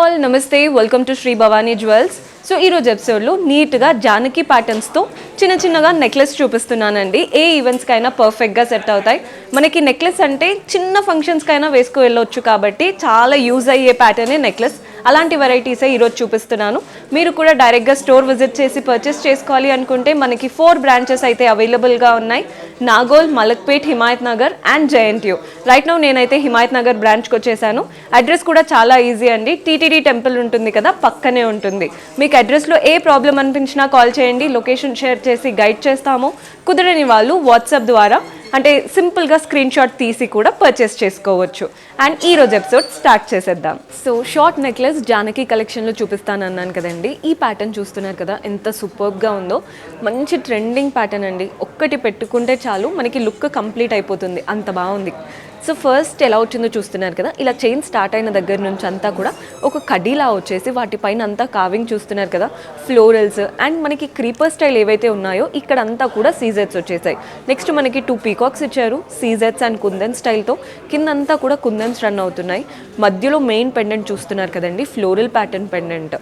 All నమస్తే welcome to Sri Bhavani Jewels. So ఈరోజు ఎపిసోడ్లో నీట్గా జానకి ప్యాటర్న్స్తో చిన్నగా నెక్లెస్ చూపిస్తున్నానండి. ఏ ఈవెంట్స్కైనా పర్ఫెక్ట్గా సెట్ అవుతాయి. మనకి నెక్లెస్ అంటే చిన్న ఫంక్షన్స్కైనా వేసుకు వెళ్ళొచ్చు కాబట్టి చాలా యూజ్ అయ్యే ప్యాటర్నే నెక్లెస్. అలాంటి వెరైటీసే ఈరోజు చూపిస్తున్నాను. మీరు కూడా డైరెక్ట్గా స్టోర్ విజిట్ చేసి పర్చేస్ చేసుకోవాలి అనుకుంటే మనకి 4 బ్రాంచెస్ అయితే అవైలబుల్గా ఉన్నాయి. Nagole, Malakpet, Himayat Nagar and JNTU. Right now నేనైతే హిమాయత్ నగర్ బ్రాంచ్కి వచ్చేసాను. అడ్రస్ కూడా చాలా ఈజీ అండి. టీటీడీ టెంపుల్ ఉంటుంది కదా, పక్కనే ఉంటుంది. మీకు అడ్రస్లో ఏ ప్రాబ్లం అనిపించినా కాల్ చేయండి, లొకేషన్ షేర్ చేసి గైడ్ చేస్తాము. కుదరని వాళ్ళు వాట్సాప్ ద్వారా అంటే సింపుల్గా స్క్రీన్ షాట్ తీసి కూడా పర్చేస్ చేసుకోవచ్చు. అండ్ ఈరోజు ఎపిసోడ్ స్టార్ట్ చేసేద్దాం. సో షార్ట్ నెక్లెస్ జానకి కలెక్షన్లో చూపిస్తానన్నాను కదండి. ఈ ప్యాటర్న్ చూస్తున్నారు కదా, ఎంత సూపర్గా ఉందో. మంచి ట్రెండింగ్ ప్యాటర్న్ అండి. ఒక్కటి పెట్టుకుంటే చాలు మనకి లుక్ కంప్లీట్ అయిపోతుంది, అంత బాగుంది. సో ఫస్ట్ ఎలా వచ్చిందో చూస్తున్నారు కదా, ఇలా చైన్ స్టార్ట్ అయిన దగ్గర నుంచి అంతా కూడా ఒక కడ్డీలా వచ్చేసి వాటిపైన అంతా కావింగ్ చూస్తున్నారు కదా, ఫ్లోరల్స్ అండ్ మనకి క్రీపర్ స్టైల్ ఏవైతే ఉన్నాయో ఇక్కడ అంతా కూడా సీజెట్స్ వచ్చేసాయి. నెక్స్ట్ మనకి 2 పీకాక్స్ ఇచ్చారు, సీజెట్స్ అండ్ కుందన్ స్టైల్తో. కిందంతా కూడా కుందన్స్ రన్ అవుతున్నాయి. మధ్యలో మెయిన్ పెండెంట్ చూస్తున్నారు కదండి, ఫ్లోరల్ ప్యాటర్న్ పెండెంట్.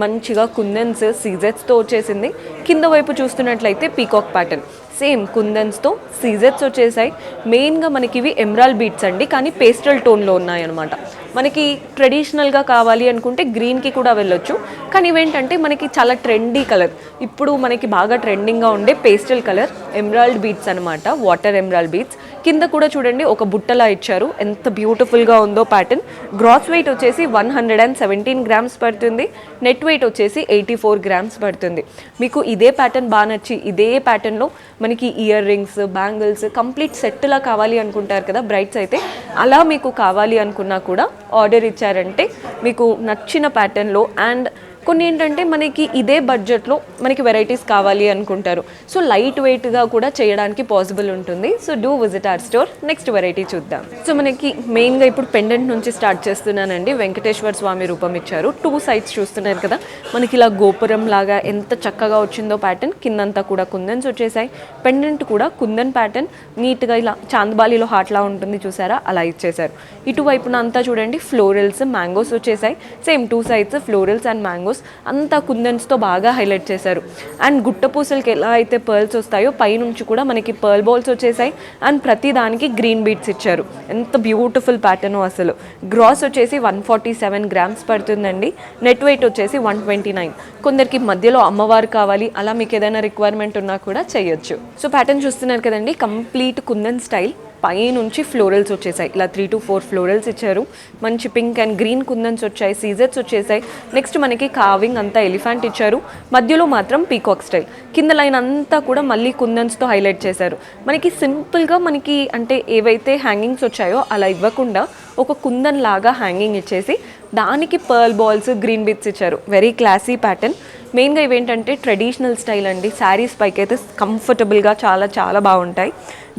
మంచిగా కుందన్స్ సీజెట్స్తో వచ్చేసింది. కింద వైపు చూస్తున్నట్లయితే పీకాక్ ప్యాటర్న్, సేమ్ కుందన్స్తో సీజెట్స్ వచ్చేసాయి. మెయిన్గా మనకి ఇవి ఎమరాల్డ్ బీట్స్ అండి, కానీ పేస్టల్ టోన్లో ఉన్నాయన్నమాట. మనకి ట్రెడిషనల్గా కావాలి అనుకుంటే గ్రీన్కి కూడా వెళ్ళొచ్చు, కానీ ఇవేంటంటే మనకి చాలా ట్రెండీ కలర్. ఇప్పుడు మనకి బాగా ట్రెండింగ్గా ఉండే పేస్టల్ కలర్ ఎమరాల్డ్ బీట్స్ అనమాట, వాటర్ ఎమరాల్డ్ బీట్స్. కింద కూడా చూడండి ఒక బుట్టలా ఇచ్చారు, ఎంత బ్యూటిఫుల్గా ఉందో ప్యాటర్న్. గ్రాస్ వెయిట్ వచ్చేసి 117 గ్రామ్స్ పడుతుంది. నెట్ వెయిట్ వచ్చేసి 84 గ్రామ్స్ పడుతుంది. మీకు ఇదే ప్యాటర్న్ బాగా నచ్చి ఇదే ప్యాటర్న్లో మనకి ఇయర్ రింగ్స్, బ్యాంగిల్స్ కంప్లీట్ సెట్లా కావాలి అనుకుంటారు కదా బ్రైడ్స్ అయితే, అలా మీకు కావాలి అనుకున్నా కూడా ఆర్డర్ ఇచ్చారంటే మీకు నచ్చిన ప్యాటర్న్లో. అండ్ కొన్ని ఏంటంటే మనకి ఇదే బడ్జెట్లో మనకి వెరైటీస్ కావాలి అనుకుంటారు, సో లైట్ వెయిట్గా కూడా చేయడానికి పాసిబుల్ ఉంటుంది. So do visit our store. Next variety చూద్దాం. సో మనకి మెయిన్గా ఇప్పుడు పెండెంట్ నుంచి స్టార్ట్ చేస్తున్నానండి. వెంకటేశ్వర స్వామి రూపం ఇచ్చారు. 2 సైడ్స్ చూస్తున్నారు కదా, మనకి ఇలా గోపురం లాగా ఎంత చక్కగా వచ్చిందో ప్యాటర్న్. కిందంతా కూడా కుందన్స్ వచ్చేసాయి. పెండెంట్ కూడా కుందన్ ప్యాటర్న్, నీట్గా ఇలా చాందబాలిలో హాట్లా ఉంటుంది చూసారా, అలా ఇచ్చేసారు. ఇటువైపున అంతా చూడండి ఫ్లోరల్స్, మ్యాంగోస్ వచ్చేసాయి. Same 2 sides florals and mangoes అంతా కుందన్స్తో బాగా హైలైట్ చేశారు. అండ్ గుట్ట పూసలకి ఎలా అయితే పర్ల్స్ వస్తాయో పైనుంచి కూడా మనకి పర్ల్ బాల్స్ వచ్చేసాయి. అండ్ ప్రతి దానికి గ్రీన్ బీట్స్ ఇచ్చారు. ఎంత బ్యూటిఫుల్ ప్యాటర్న్ అసలు. గ్రాస్ వచ్చేసి 147 గ్రామ్స్ పడుతుందండి. నెట్ వెయిట్ వచ్చేసి 129. కొందరికి మధ్యలో అమ్మవారు కావాలి, అలా మీకు ఏదైనా రిక్వైర్మెంట్ ఉన్నా కూడా చేయొచ్చు. సో ప్యాటర్న్ చూస్తున్నారు కదండి, కంప్లీట్ కుందన్ స్టైల్. పై నుంచి ఫ్లోరల్స్ వచ్చేసాయి, ఇలా 3 to 4 ఫ్లోరల్స్ ఇచ్చారు. మంచి పింక్ అండ్ గ్రీన్ కుందన్స్ వచ్చాయి, సీజెట్స్ వచ్చేసాయి. నెక్స్ట్ మనకి కావింగ్ అంతా ఎలిఫెంట్ ఇచ్చారు. మధ్యలో మాత్రం పీకాక్ స్టైల్. కింద లైన్ అంతా కూడా మళ్ళీ కుందన్స్తో హైలైట్ చేశారు. మనకి సింపుల్గా మనకి అంటే ఏవైతే హ్యాంగింగ్స్ వచ్చాయో అలా ఇవ్వకుండా ఒక కుందన్ లాగా హ్యాంగింగ్ ఇచ్చేసి దానికి పర్ల్ బాల్స్, గ్రీన్ బిట్స్ ఇచ్చారు. Very classy pattern. మెయిన్గా ఇవేంటంటే ట్రెడిషనల్ స్టైల్ అండి. శారీస్ పైకి అయితే కంఫర్టబుల్గా చాలా బాగుంటాయి.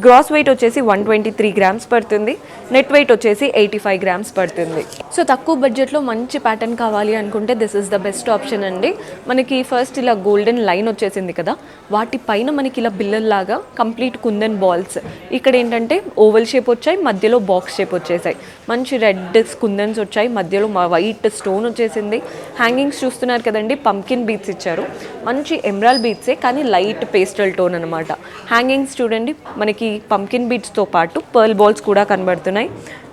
గ్రాస్ వెయిట్ వచ్చేసి 123 గ్రామ్స్ పడుతుంది. నెట్ వెయిట్ వచ్చేసి 85 గ్రామ్స్ పడుతుంది. సో తక్కువ బడ్జెట్లో మంచి ప్యాటర్న్ కావాలి అనుకుంటే this is the best option అండి. మనకి ఫస్ట్ ఇలా గోల్డెన్ లైన్ వచ్చేసింది కదా, వాటిపైన మనకి ఇలా బిల్లల్లాగా కంప్లీట్ కుందన్ బాల్స్. ఇక్కడ ఏంటంటే ఓవల్ షేప్ వచ్చాయి, మధ్యలో బాక్స్ షేప్ వచ్చేసాయి. మంచి రెడ్ కుందన్స్ వచ్చాయి, మధ్యలో వైట్ స్టోన్ వచ్చేసింది. హ్యాంగింగ్స్ చూస్తున్నారు కదండి, పంకిన్ బీట్స్ ఇచ్చారు. మంచి ఎమరాల్డ్ బీట్సే కానీ లైట్ పేస్టల్ టోన్ అనమాట. హ్యాంగింగ్స్ చూడండి, మనకి పంకిన్ బీట్స్తో పాటు పర్ల్ బాల్స్ కూడా కనబడుతున్నాయి.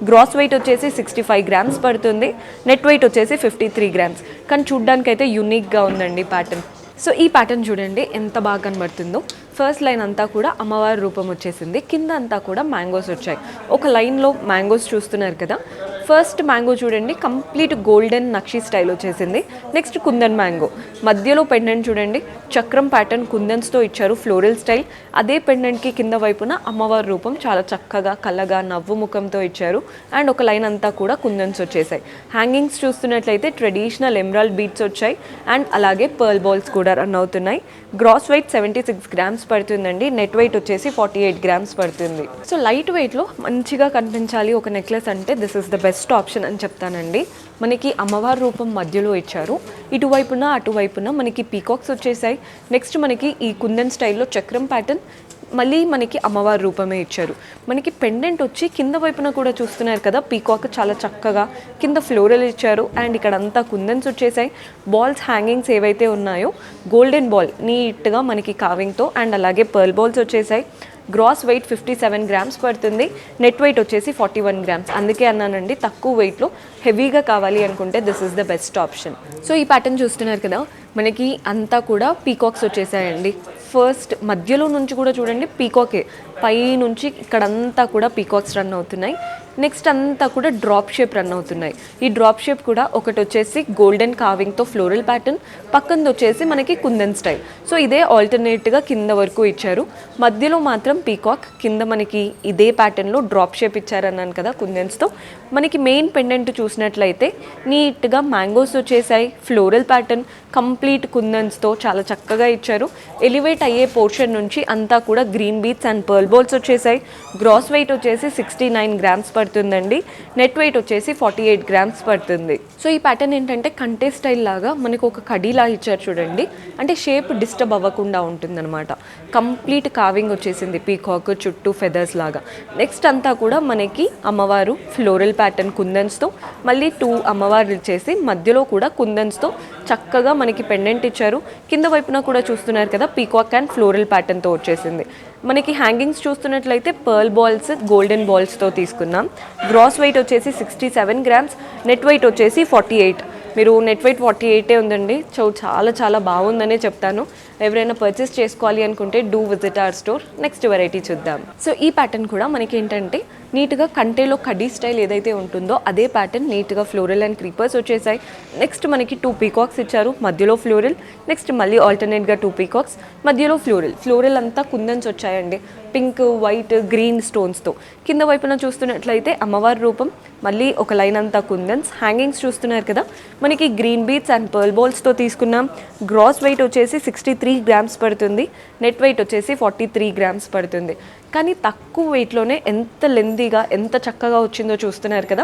గ్రాస్ వెయిట్ వచ్చేసి 65 గ్రామ్స్ పడుతుంది. నెట్ వెయిట్ వచ్చేసి 53 గ్రామ్స్. కానీ చూడ్డానికైతే యూనిక్గా ఉందండి ప్యాటర్న్. సో ఈ ప్యాటర్న్ చూడండి ఎంత బాగా కనబడుతుందో. ఫస్ట్ లైన్ అంతా కూడా అమ్మవారి రూపం వచ్చేసింది. కింద అంతా కూడా మ్యాంగోస్ వచ్చాయి. ఒక లైన్లో మ్యాంగోస్ చూస్తున్నారు కదా, ఫస్ట్ మ్యాంగో చూడండి కంప్లీట్ గోల్డెన్ నక్షి స్టైల్ వచ్చేసింది. Next kundan mango. మధ్యలో పెండెంట్ చూడండి చక్రం ప్యాటర్న్ కుందన్స్తో ఇచ్చారు, ఫ్లోరల్ స్టైల్. అదే పెండెంట్కి కింద వైపున అమ్మవారి రూపం చాలా చక్కగా కళ్ళగా నవ్వు ముఖంతో ఇచ్చారు. అండ్ ఒక లైన్ అంతా కూడా కుందన్స్ వచ్చేసాయి. హ్యాంగింగ్స్ చూస్తున్నట్లయితే ట్రెడిషనల్ ఎమరాల్డ్ బీట్స్ వచ్చాయి. అండ్ అలాగే పర్ల్ బాల్స్ కూడా రన్ అవుతున్నాయి. గ్రాస్ వెయిట్ 76 గ్రామ్స్ పడుతుందండి. నెట్ వెయిట్ వచ్చేసి 48 గ్రామ్స్ పడుతుంది. సో లైట్ వెయిట్లో మంచిగా కనిపించాలి ఒక నెక్లెస్ అంటే this is the best option అని చెప్తానండి. మనకి అమ్మవారి రూపం మధ్యలో ఇచ్చారు. ఇటువైపున అటువైపున మనకి పీకాక్స్ వచ్చేసాయి. నెక్స్ట్ మనకి ఈ కుందన్ స్టైల్లో చక్రం ప్యాటర్న్, మళ్ళీ మనకి అమ్మవారి రూపమే ఇచ్చారు. మనకి పెండెంట్ వచ్చి కింద వైపున కూడా చూస్తున్నారు కదా, పీకాక్ చాలా చక్కగా కింద ఫ్లోరల్ ఇచ్చారు. అండ్ ఇక్కడ అంతా కుందన్స్ వచ్చేసాయి. బాల్స్ హ్యాంగింగ్స్ ఏవైతే ఉన్నాయో గోల్డెన్ బాల్ నీట్గా మనకి కావింగ్తో, అండ్ అలాగే పర్ల్ బాల్స్ వచ్చేసాయి. గ్రాస్ వెయిట్ 57 గ్రామ్స్ పడుతుంది. నెట్ వెయిట్ వచ్చేసి 41 గ్రామ్స్. అందుకే అన్నానండి, తక్కువ వెయిట్లో హెవీగా కావాలి అనుకుంటే this is the best option. So ఈ ప్యాటర్న్ చూస్తున్నారు కదా, మనకి అంతా కూడా పీకాక్స్ వచ్చేసాయండి. ఫస్ట్ మధ్యలో నుంచి కూడా చూడండి పీకాకే, పై నుంచి ఇక్కడంతా కూడా పీకాక్స్ రన్ అవుతున్నాయి. నెక్స్ట్ అంతా కూడా డ్రాప్ షేప్ రన్ అవుతున్నాయి. ఈ డ్రాప్ షేప్ కూడా ఒకటి వచ్చేసి గోల్డెన్ కావింగ్తో ఫ్లోరల్ ప్యాటర్న్, పక్కనది వచ్చేసి మనకి కుందన్ స్టైల్. సో ఇదే ఆల్టర్నేట్గా కింద వరకు ఇచ్చారు. మధ్యలో మాత్రం పీకాక్, కింద మనకి ఇదే ప్యాటర్న్లో డ్రాప్ షేప్ ఇచ్చారన్నాను కదా కుందన్స్తో. మనకి మెయిన్ పెండెంట్ చూసినట్లయితే నీట్గా మ్యాంగోస్ వచ్చేసాయి. ఫ్లోరల్ ప్యాటర్న్ కంప్లీట్ కుందన్స్తో చాలా చక్కగా ఇచ్చారు. ఎలివేట్ అయ్యే పోర్షన్ నుంచి అంతా కూడా green beads and pearl balls వచ్చేసాయి. గ్రాస్ వెయిట్ వచ్చేసి 69 గ్రామ్స్ పడుతుందండి. నెట్ వెయిట్ వచ్చేసి 48 గ్రామ్స్ పడుతుంది. సో ఈ ప్యాటర్న్ ఏంటంటే కంటే స్టైల్ లాగా మనకు ఒక కడీలా ఇచ్చారు చూడండి, అంటే షేప్ డిస్టర్బ్ అవ్వకుండా ఉంటుందన్నమాట. కంప్లీట్ కావింగ్ వచ్చేసింది పీకాక్ చుట్టూ ఫెదర్స్ లాగా. నెక్స్ట్ అంతా కూడా మనకి అమ్మవారు ఫ్లోరల్ ప్యాటర్న్ కుందన్స్తో, మళ్ళీ 2 అమ్మవారు ఇచ్చేసి మధ్యలో కూడా కుందన్స్తో చక్కగా మనకి పెండెంట్ ఇచ్చారు. కింద వైపున కూడా చూస్తున్నారు కదా పీకాక్ అండ్ ఫ్లోరల్ ప్యాటర్న్తో వచ్చేసింది. మనకి హ్యాంగింగ్స్ చూస్తున్నట్లయితే పర్ల్ బాల్స్ గోల్డెన్ బాల్స్తో తీసుకున్నాం. గ్రాస్ వెయిట్ వచ్చేసి 67 గ్రామ్స్, నెట్ వెయిట్ వచ్చేసి 48. మీరు నెట్ వెయిట్ 48 ఉందండి. సో చాలా చాలా బాగుందనే చెప్తాను. ఎవరైనా పర్చేస్ చేసుకోవాలి అనుకుంటే do visit our store. Next variety చూద్దాం. సో ఈ ప్యాటర్న్ కూడా మనకి ఏంటంటే నీట్గా కంటేలో కడీ స్టైల్ ఏదైతే ఉంటుందో అదే ప్యాటర్న్, నీట్గా ఫ్లోరల్ అండ్ క్రీపర్స్ వచ్చేసాయి. నెక్స్ట్ మనకి 2 పీకాక్స్ ఇచ్చారు, మధ్యలో ఫ్లోరల్. నెక్స్ట్ మళ్ళీ ఆల్టర్నేట్గా 2 పీకాక్స్, మధ్యలో ఫ్లోరల్. ఫ్లోరల్ అంతా కుందన్స్ వచ్చాయండి, పింక్ వైట్ గ్రీన్ స్టోన్స్తో. కింద వైపున చూస్తున్నట్లయితే అమ్మవారి రూపం, మళ్ళీ ఒక లైన్ అంతా కుందన్స్. హ్యాంగింగ్స్ చూస్తున్నారు కదా, మనకి గ్రీన్ బీట్స్ అండ్ పర్ల్ బాల్స్తో తీసుకున్నాం. గ్రాస్ వెయిట్ వచ్చేసి 63 గ్రామ్స్ పడుతుంది. నెట్ వెయిట్ వచ్చేసి 43 గ్రామ్స్ పడుతుంది. కానీ తక్కువ వెయిట్లోనే ఎంత లెందీగా ఎంత చక్కగా వచ్చిందో చూస్తున్నారు కదా.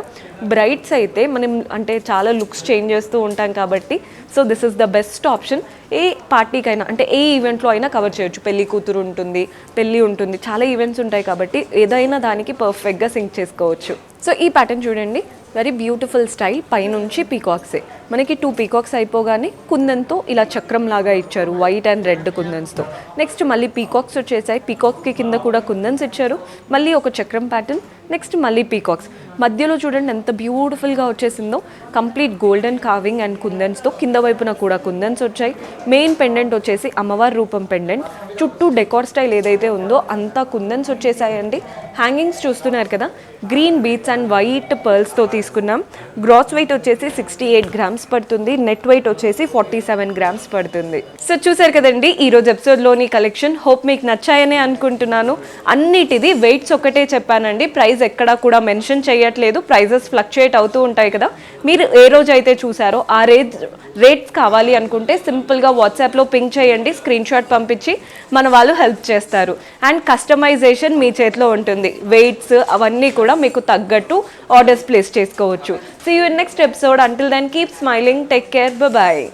బ్రైడ్స్ అయితే మనం అంటే చాలా లుక్స్ చేంజ్ చేస్తూ ఉంటాం కాబట్టి so this is the best option. ఏ పార్టీకైనా అంటే ఏ ఈవెంట్లో అయినా కవర్ చేయొచ్చు. పెళ్లి కూతురు ఉంటుంది, పెళ్ళి ఉంటుంది, చాలా ఈవెంట్స్ ఉంటాయి కాబట్టి ఏదైనా దానికి పర్ఫెక్ట్గా సింక్ చేసుకోవచ్చు. సో ఈ ప్యాటర్న్ చూడండి, వెరీ బ్యూటిఫుల్ స్టైల్. పైనుంచి పీకాక్సే, మనకి 2 పీకాక్స్ అయిపోగానే కుందన్తో ఇలా చక్రం లాగా ఇచ్చారు, వైట్ అండ్ రెడ్ కుందన్స్తో. నెక్స్ట్ మళ్ళీ పీకాక్స్ వచ్చేసాయి. పీకాక్కి కింద కూడా కుందన్స్ ఇచ్చారు, మళ్ళీ ఒక చక్రం ప్యాటర్న్. నెక్స్ట్ మళ్ళీ పీకాక్స్, మధ్యలో చూడండి ఎంత బ్యూటిఫుల్గా వచ్చేసిందో. కంప్లీట్ గోల్డెన్ కావింగ్ అండ్ కుందన్స్తో, కింద వైపున కూడా కుందన్స్ వచ్చాయి. మెయిన్ పెండెంట్ వచ్చేసి అమ్మవారి రూపం పెండెంట్. చుట్టూ డెకార్ స్టైల్ ఏదైతే ఉందో అంతా కుందన్స్ వచ్చేసాయండి. హ్యాంగింగ్స్ చూస్తున్నారు కదా, గ్రీన్ బీట్స్ అండ్ వైట్ పర్ల్స్తో తీసుకున్నాం. గ్రాస్ వెయిట్ వచ్చేసి 68 గ్రామ్స్ పడుతుంది. నెట్ వెయిట్ వచ్చేసి 47 గ్రామ్స్ పడుతుంది. సో చూసారు కదండి ఈరోజు ఎపిసోడ్లోని కలెక్షన్. హోప్ మీకు నచ్చాయనే అనుకుంటున్నాను. అన్నిటిది వెయిట్స్ ఒకటే చెప్పానండి, ప్రైస్ ఎక్కడా కూడా మెన్షన్ చేయట్లేదు. ప్రైజెస్ ఫ్లక్చుయేట్ అవుతూ ఉంటాయి కదా. మీరు ఏ రోజు అయితే చూసారో ఆ రేట్స్ కావాలి అనుకుంటే సింపుల్గా వాట్సాప్లో పింక్ చేయండి, స్క్రీన్ షాట్ పంపించి మన వాళ్ళు హెల్ప్ చేస్తారు. అండ్ కస్టమైజేషన్ మీ చేతిలో ఉంటుంది. వెయిట్స్ అవన్నీ కూడా మీకు తగ్గట్టు ఆర్డర్స్ ప్లేస్ చేసుకోవచ్చు. See you in next episode. Until then keep smiling, take care, by.